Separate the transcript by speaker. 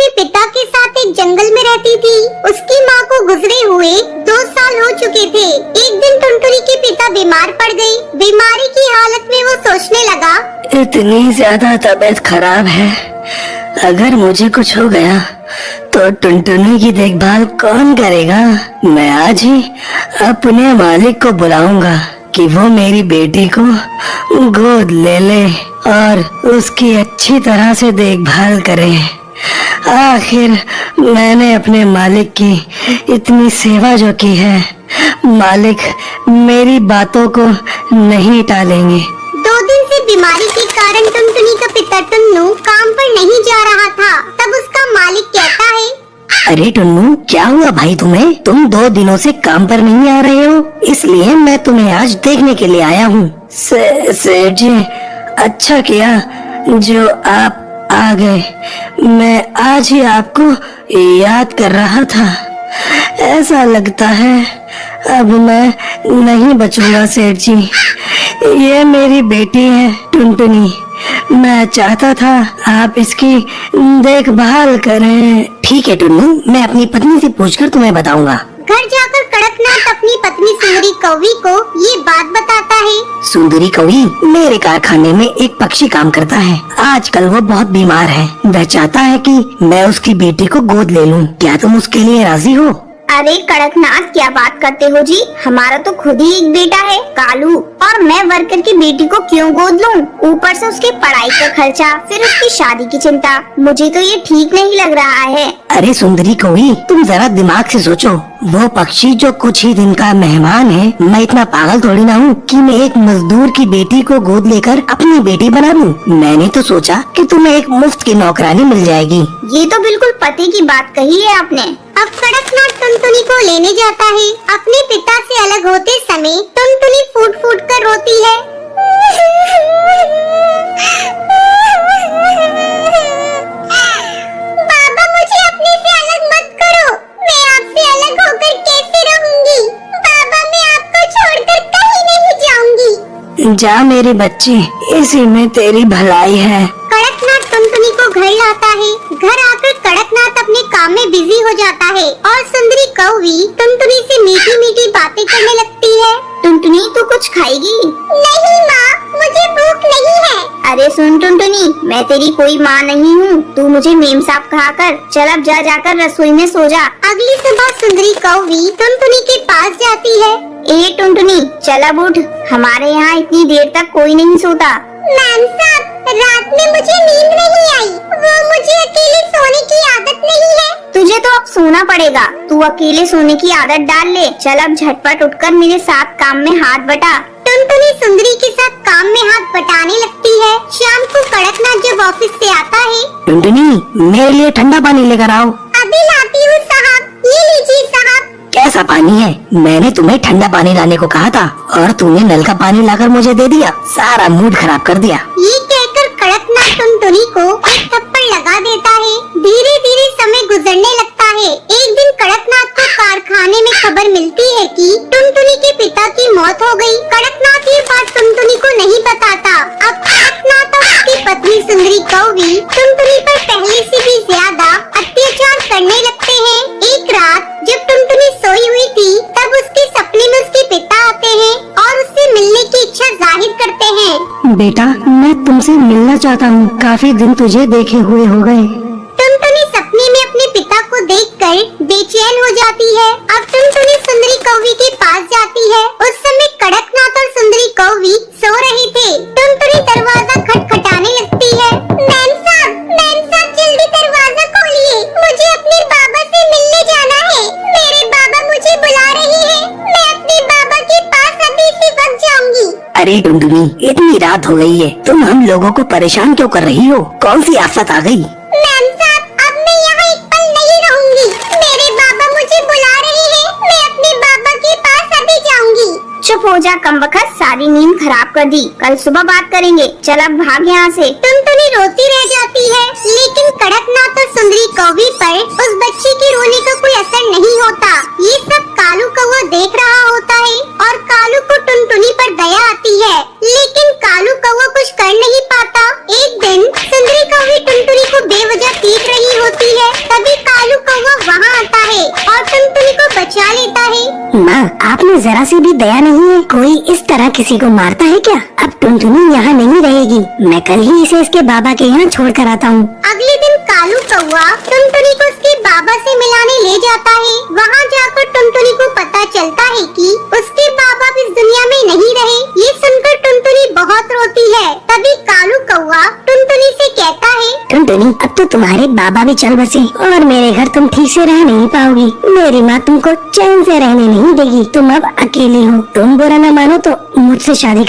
Speaker 1: अपने पिता के साथ एक जंगल में रहती थी। उसकी माँ को गुजरे हुए 2 साल हो चुके थे। एक दिन टुनटुनी के पिता बीमार पड़ गए। बीमारी की हालत में वो सोचने लगा,
Speaker 2: इतनी ज्यादा तबीयत खराब है, अगर मुझे कुछ हो गया तो टुनटुनी की देखभाल कौन करेगा। मैं आज ही अपने मालिक को बुलाऊंगा कि वो मेरी बेटी को गोद ले ले और उसकी अच्छी तरह से देखभाल करे। आखिर मैंने अपने मालिक की इतनी सेवा जो की है, मालिक मेरी बातों को नहीं टालेंगे।
Speaker 1: 2 दिन से बीमारी के कारण टुनटुनी का पिता टुन्नू काम पर नहीं जा रहा था। तब उसका मालिक कहता है,
Speaker 2: अरे टुन्नू, क्या हुआ भाई तुम्हें? तुम 2 दिनों से काम पर नहीं आ रहे हो, इसलिए मैं तुम्हें आज देखने के लिए आया हूँ। सेठ जी, अच्छा किया जो आप आ गए। मैं आज ही आपको याद कर रहा था। ऐसा लगता है अब मैं नहीं बचूंगा सेठ जी। ये मेरी बेटी है टुनटुनी। मैं चाहता था आप इसकी देखभाल करें। ठीक है टुन्नू, मैं अपनी पत्नी से पूछकर तुम्हें बताऊंगा।
Speaker 1: घर जाकर कड़कनाथ अपनी पत्नी सुंदरी कौवी को ये बात बताता है।
Speaker 2: सुंदरी कौवी, मेरे कारखाने में एक पक्षी काम करता है। आजकल वो बहुत बीमार है। वह चाहता है कि मैं उसकी बेटी को गोद ले लूं। क्या तुम उसके लिए राजी हो?
Speaker 1: अरे कड़कनाथ, क्या बात करते हो जी? हमारा तो खुद ही एक बेटा है कालू, और मैं वर्कर की बेटी को क्यों गोद लूं? ऊपर से उसकी पढ़ाई का खर्चा, फिर उसकी शादी की चिंता। मुझे तो ये ठीक नहीं लग रहा है।
Speaker 2: अरे सुंदरी कौवी, तुम जरा दिमाग से सोचो। वो पक्षी जो कुछ ही दिन का मेहमान है, मैं इतना पागल थोड़ी ना हूँ कि मैं एक मजदूर की बेटी को गोद लेकर अपनी बेटी बना लूं। मैंने तो सोचा कि तुम्हें एक मुफ्त की नौकरानी मिल जाएगी।
Speaker 1: ये तो बिल्कुल पते की बात कही है आपने। अब कड़कनाथ टुनटुनी को लेने जाता है। अपने पिता से अलग होते समय टुनटुनी फूट फूट कर रोती है। बाबा, मुझे अपने से अलग मत करो। मैं आपसे अलग होकर कैसे रहूंगी? बाबा, मैं आपको छोड़कर कहीं नहीं जाऊंगी।
Speaker 2: जा मेरे बच्चे, इसी में तेरी भलाई है।
Speaker 1: कड़कनाथ टुनटुनी को घर लाता है। घर आकर कड़कनाथ अपने काम में बिजी हो जाता है और सुंदरी कौवी टुनटुनी से मीठी मीठी बातें करने लगती है। टुनटुनी, तू कुछ खाएगी? नहीं माँ, मुझे भूख नहीं है। अरे सुन टुनटुनी, मैं तेरी कोई माँ नहीं हूँ। तू मुझे मेम साहब कहा कर। चल अब जा जाकर रसोई में सो जा। अगली सुबह सुंदरी कौवी टुनटुनी के पास जाती है। ए टुनटुनी, चल अब उठ। हमारे यहाँ इतनी देर तक कोई नहीं सोता। मैम साहब, रात में मुझे नींद नहीं आई। वो मुझे अकेले सोने की आदत नहीं है। तुझे तो अब सोना पड़ेगा। तू अकेले सोने की आदत डाल ले। चल अब झटपट उठकर मेरे साथ काम में हाथ बटा। टुनटुनी सुंदरी के साथ काम में हाथ बटाने लगती है। शाम को कड़कनाथ जब ऑफिस से आता है,
Speaker 2: टुनटुनी, मेरे लिए ठंडा पानी लेकर आओ।
Speaker 1: अभी लाती हूँ साहब। ये लीजिए साहब।
Speaker 2: कैसा पानी है? मैंने तुम्हें ठंडा पानी लाने को कहा था और तुमने नल का पानी लाकर मुझे दे दिया। सारा मूड खराब कर दिया।
Speaker 1: ये कहकर कड़कनाथ टुनटुनी को एक थप्पड़ लगा देता है। धीरे धीरे समय गुजरने लगता है। एक दिन कड़कनाथ को कारखाने में खबर मिलती है कि टुनटुनी के पिता की मौत हो गई। कड़कनाथ ये बात टुनटुनी को नहीं बताता। अब कड़कनाथ और उसकी पत्नी सुंदरी कौवी टुनटुनी पर पहले से भी ज्यादा अत्याचार करने लगते हैं। एक रात जब टुनटुनी सोई हुई थी, तब उसके सपने में उसके पिता आते हैं और उससे मिलने की इच्छा जाहिर करते हैं।
Speaker 2: बेटा, मैं तुमसे मिलना चाहता हूँ। काफी दिन तुझे देखे हुए हो गए।
Speaker 1: टुनटुनी सपने में अपने पिता को देखकर बेचैन हो जाती है। अब टुनटुनी सुंदरी कौवी के पास जाती है। उस समय कड़कनाथ और सुंदरी कौवी सो रहे थे। टुनटुनी दरवाजा खटखटाने लगती है। मैम साहब, जल्दी दरवाजा खोलिए। मुझे अपने बाबा से मिलने जाना है। मेरे बाबा मुझे बुला रहे हैं। मैं अपने बाबा के पास अभी से वक्त जाऊंगी।
Speaker 2: अरे टुनटुनी, इतनी रात हो गई है, तुम हम लोगों को परेशान क्यों कर रही हो? कौन सी आफत आ गई?
Speaker 1: मैम साहब, अब मैं यहाँ एक पल नहीं रहूंगी। मेरे बाबा मुझे बुला रहे हैं। मैं अपने बाबा के पास अभी जाऊंगी। चुप हो जा कमबख्त, सारी नींद खराब कर दी। कल सुबह बात करेंगे। चल अब भाग यहाँ से। टुनटुनी रोती रह जाती है, लेकिन कड़कनाथ और सुंदरी कौवी पर उस बच्ची के रोने का कोई असर नहीं होता। ये सब कालू कौवा देख रहा होता है और कालू को टुनटुनी पर दया आती है, लेकिन कालू कौवा कुछ कर नहीं पाता। एक दिन सुंदरी कौवी टुनटुनी को बेवजह पीट रही होती है। आपने जरा सी भी दया नहीं है। कोई इस तरह किसी को मारता है क्या? अब टुनटुनी यहाँ नहीं रहेगी, मैं कल ही इसे इसके बाबा के यहाँ छोड़ कर आता हूँ। अगले दिन कालू कौआ टुनटुनी को उसके बाबा से मिलाने ले जाता है। वहाँ जाकर टुनटुनी को पता चलता है कि उसके बाबा इस दुनिया में नहीं रहे। ये सुनकर टुनटुनी बहुत रोती है। तभी कालू कौआ टुनटुनी से कहता है, टुनटुनी अब तो तुम्हारे बाबा भी चल बसे और मेरे घर तुम ठीक से रह नहीं पाओगी। मेरी माँ तुमको चैन से रहने नहीं देगी। तुम अब अकेली हो। तुम बुरा न मानो तो मुझसे शादी कर